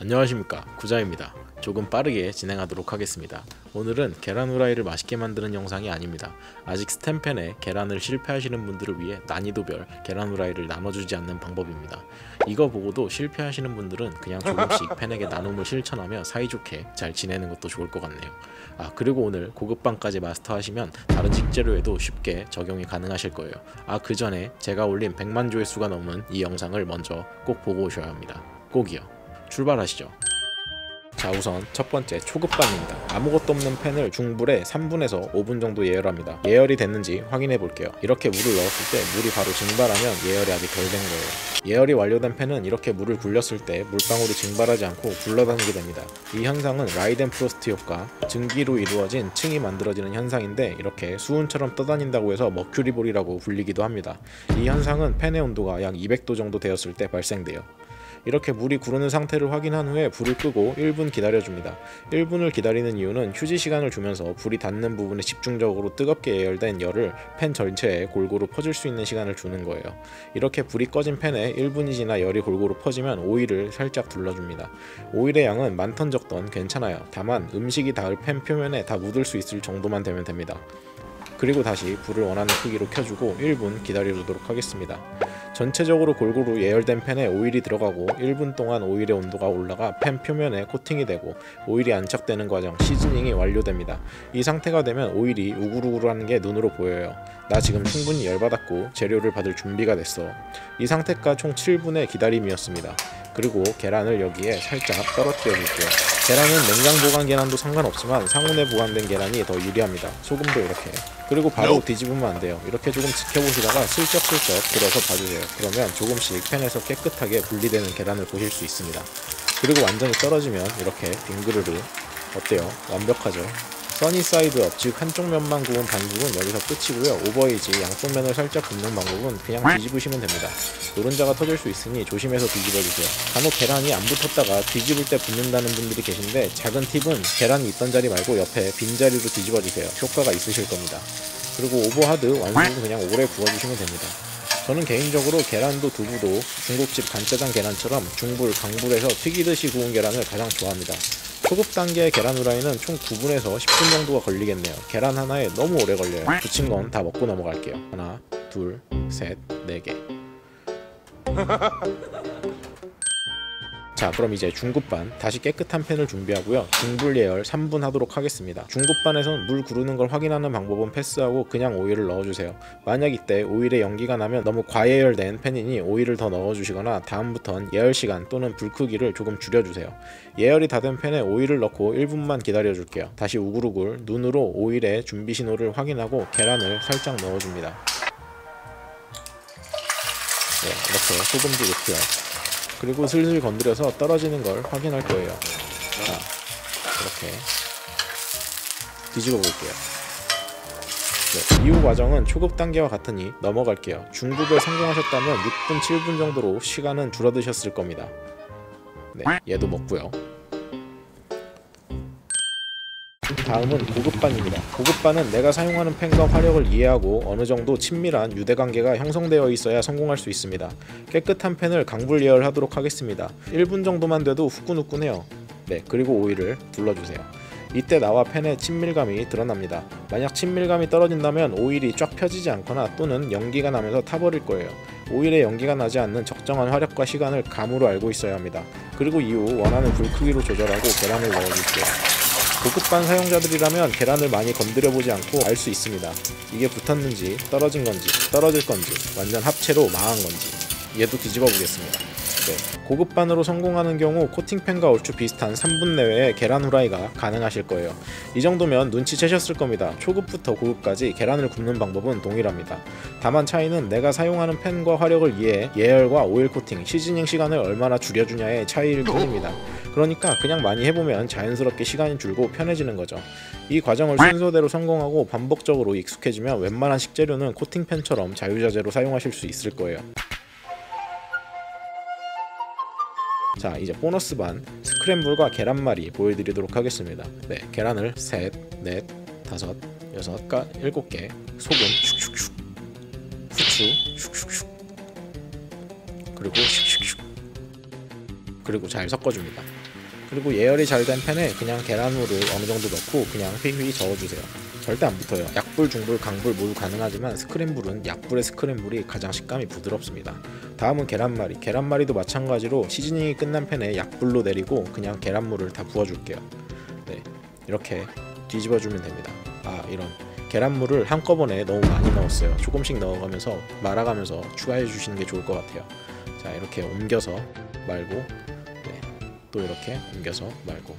안녕하십니까, 구자입니다. 조금 빠르게 진행하도록 하겠습니다. 오늘은 계란 후라이를 맛있게 만드는 영상이 아닙니다. 아직 스텐팬에 계란을 실패하시는 분들을 위해 난이도별 계란 후라이를 나눠주지 않는 방법입니다. 이거 보고도 실패하시는 분들은 그냥 조금씩 팬에게 나눔을 실천하며 사이좋게 잘 지내는 것도 좋을 것 같네요. 그리고 오늘 고급빵까지 마스터하시면 다른 식재료에도 쉽게 적용이 가능하실 거예요. 그 전에 제가 올린 100만 조회수가 넘은 이 영상을 먼저 꼭 보고 오셔야 합니다. 꼭이요. 출발하시죠. 자, 우선 첫 번째 초급반입니다. 아무것도 없는 팬을 중불에 3분에서 5분 정도 예열합니다. 예열이 됐는지 확인해 볼게요. 이렇게 물을 넣었을 때 물이 바로 증발하면 예열이 아직 덜 된 거예요. 예열이 완료된 팬은 이렇게 물을 굴렸을 때 물방울이 증발하지 않고 굴러다니게 됩니다. 이 현상은 라이덴 프로스트 효과, 증기로 이루어진 층이 만들어지는 현상인데, 이렇게 수은처럼 떠다닌다고 해서 머큐리볼이라고 불리기도 합니다. 이 현상은 팬의 온도가 약 200도 정도 되었을 때 발생돼요. 이렇게 물이 구르는 상태를 확인한 후에 불을 끄고 1분 기다려줍니다. 1분을 기다리는 이유는 휴지 시간을 주면서 불이 닿는 부분에 집중적으로 뜨겁게 예열된 열을 팬 전체에 골고루 퍼질 수 있는 시간을 주는 거예요. 이렇게 불이 꺼진 팬에 1분이 지나 열이 골고루 퍼지면 오일을 살짝 둘러줍니다. 오일의 양은 많던 적던 괜찮아요. 다만 음식이 닿을 팬 표면에 다 묻을 수 있을 정도만 되면 됩니다. 그리고 다시 불을 원하는 크기로 켜주고 1분 기다려주도록 하겠습니다. 전체적으로 골고루 예열된 팬에 오일이 들어가고 1분 동안 오일의 온도가 올라가 팬 표면에 코팅이 되고 오일이 안착되는 과정, 시즈닝이 완료됩니다. 이 상태가 되면 오일이 우글우글하는 게 눈으로 보여요. 나 지금 충분히 열받았고 재료를 받을 준비가 됐어. 이 상태가 총 7분의 기다림이었습니다. 그리고 계란을 여기에 살짝 떨어뜨려 줄게요. 계란은 냉장 보관 계란도 상관없지만 상온에 보관된 계란이 더 유리합니다. 소금도 이렇게. 그리고 바로 뒤집으면 안 돼요. 이렇게 조금 지켜보시다가 슬쩍슬쩍 들어서 봐주세요. 그러면 조금씩 팬에서 깨끗하게 분리되는 계란을 보실 수 있습니다. 그리고 완전히 떨어지면 이렇게 빙그르르. 어때요? 완벽하죠? 써니사이드 업, 즉 한쪽 면만 구운 반죽은 여기서 끝이고요. 오버에이지, 양쪽 면을 살짝 굽는 방법은 그냥 뒤집으시면 됩니다. 노른자가 터질 수 있으니 조심해서 뒤집어주세요. 간혹 계란이 안 붙었다가 뒤집을 때 붙는다는 분들이 계신데, 작은 팁은 계란이 있던 자리 말고 옆에 빈자리로 뒤집어주세요. 효과가 있으실 겁니다. 그리고 오버하드, 완숙은 그냥 오래 구워주시면 됩니다. 저는 개인적으로 계란도 두부도 중국집 간짜장 계란처럼 중불, 강불에서 튀기듯이 구운 계란을 가장 좋아합니다. 초급 단계의 계란 후라이는 총 9분에서 10분 정도가 걸리겠네요. 계란 하나에 너무 오래 걸려요. 붙인 건 다 먹고 넘어갈게요. 하나, 둘, 셋, 4개. 자, 그럼 이제 중급반, 다시 깨끗한 팬을 준비하고요. 중불 예열 3분 하도록 하겠습니다. 중급반에선 물 구르는 걸 확인하는 방법은 패스하고 그냥 오일을 넣어주세요. 만약 이때 오일에 연기가 나면 너무 과예열된 팬이니 오일을 더 넣어주시거나 다음부턴 예열 시간 또는 불 크기를 조금 줄여주세요. 예열이 다 된 팬에 오일을 넣고 1분만 기다려줄게요. 다시 우글우글 눈으로 오일의 준비 신호를 확인하고 계란을 살짝 넣어줍니다. 네, 이렇게 소금도 넣고요. 그리고 슬슬 건드려서 떨어지는 걸 확인할 거예요. 자, 이렇게 뒤집어 볼게요. 네, 이후 과정은 초급 단계와 같으니 넘어갈게요. 중급에 성공하셨다면 6분, 7분 정도로 시간은 줄어드셨을 겁니다. 네, 얘도 먹고요. 다음은 고급반입니다. 고급반은 내가 사용하는 팬과 화력을 이해하고 어느 정도 친밀한 유대관계가 형성되어 있어야 성공할 수 있습니다. 깨끗한 팬을 강불 예열하도록 하겠습니다. 1분 정도만 돼도 후끈후끈해요. 네, 그리고 오일을 둘러주세요. 이때 나와 팬의 친밀감이 드러납니다. 만약 친밀감이 떨어진다면 오일이 쫙 펴지지 않거나 또는 연기가 나면서 타버릴 거예요. 오일에 연기가 나지 않는 적정한 화력과 시간을 감으로 알고 있어야 합니다. 그리고 이후 원하는 불 크기로 조절하고 계란을 넣어줄게요. 고급반 사용자들이라면 계란을 많이 건드려보지 않고 알 수 있습니다. 이게 붙었는지 떨어진 건지 떨어질 건지 완전 합체로 망한 건지. 얘도 뒤집어 보겠습니다. 네, 고급반으로 성공하는 경우 코팅팬과 얼추 비슷한 3분 내외에 계란 후라이가 가능하실 거예요. 이 정도면 눈치채셨을 겁니다. 초급부터 고급까지 계란을 굽는 방법은 동일합니다. 다만 차이는 내가 사용하는 팬과 화력을 이해해 예열과 오일 코팅, 시즈닝 시간을 얼마나 줄여주냐의 차이일 뿐입니다. 그러니까 그냥 많이 해보면 자연스럽게 시간이 줄고 편해지는 거죠. 이 과정을 순서대로 성공하고 반복적으로 익숙해지면 웬만한 식재료는 코팅팬처럼 자유자재로 사용하실 수 있을 거예요. 자, 이제 보너스 반 스크램블과 계란말이 보여드리도록 하겠습니다. 네, 계란을 셋, 넷, 다섯, 여섯, 7개, 소금 슉슉슉, 후추 슉슉슉, 그리고 슉슉슉, 그리고 잘 섞어줍니다. 그리고 예열이 잘 된 팬에 그냥 계란물을 어느 정도 넣고 그냥 휘휘 저어주세요. 절대 안 붙어요. 약불, 중불, 강불 모두 가능하지만 스크램블은 약불의 스크램블이 가장 식감이 부드럽습니다. 다음은 계란말이. 계란말이도 마찬가지로 시즈닝이 끝난 팬에 약불로 내리고 그냥 계란물을 다 부어줄게요. 네, 이렇게 뒤집어주면 됩니다. 이런 계란물을 한꺼번에 너무 많이 넣었어요. 조금씩 넣어가면서 말아가면서 추가해 주시는 게 좋을 것 같아요. 자, 이렇게 옮겨서 말고, 네, 또 이렇게 옮겨서 말고.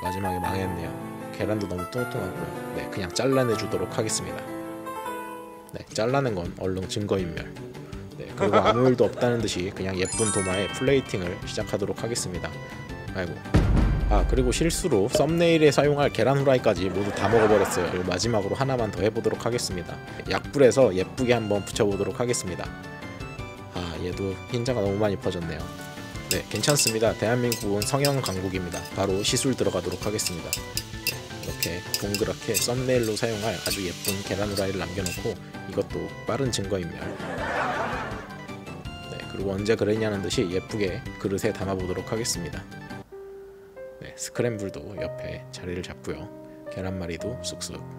마지막에 망했네요. 계란도 너무 뚱뚱하고요. 네, 그냥 잘라내 주도록 하겠습니다. 네, 잘라낸 건 얼른 증거인멸. 네, 그리고 아무 일도 없다는 듯이 그냥 예쁜 도마에 플레이팅을 시작하도록 하겠습니다. 그리고 실수로 썸네일에 사용할 계란 후라이까지 모두 다 먹어버렸어요. 마지막으로 하나만 더 해보도록 하겠습니다. 약불에서 예쁘게 한번 붙여보도록 하겠습니다. 얘도 흰자가 너무 많이 퍼졌네요. 네, 괜찮습니다. 대한민국은 성형 강국입니다. 바로 시술 들어가도록 하겠습니다. 이렇게 동그랗게 썸네일로 사용할 아주 예쁜 계란 후라이를 남겨놓고 이것도 빠른 증거인멸. 네, 그리고 언제 그랬냐는 듯이 예쁘게 그릇에 담아보도록 하겠습니다. 네, 스크램블도 옆에 자리를 잡고요. 계란말이도 쑥쑥.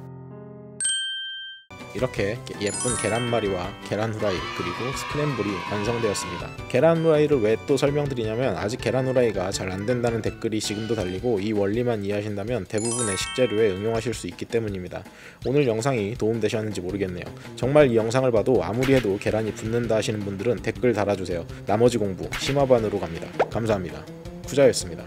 이렇게 예쁜 계란말이와 계란 후라이 그리고 스크램블이 완성되었습니다. 계란 후라이를 왜 또 설명드리냐면 아직 계란 후라이가 잘 안된다는 댓글이 지금도 달리고 이 원리만 이해하신다면 대부분의 식재료에 응용하실 수 있기 때문입니다. 오늘 영상이 도움되셨는지 모르겠네요. 정말 이 영상을 봐도 아무리 해도 계란이 붙는다 하시는 분들은 댓글 달아주세요. 나머지 공부 심화반으로 갑니다. 감사합니다. 쿠자였습니다.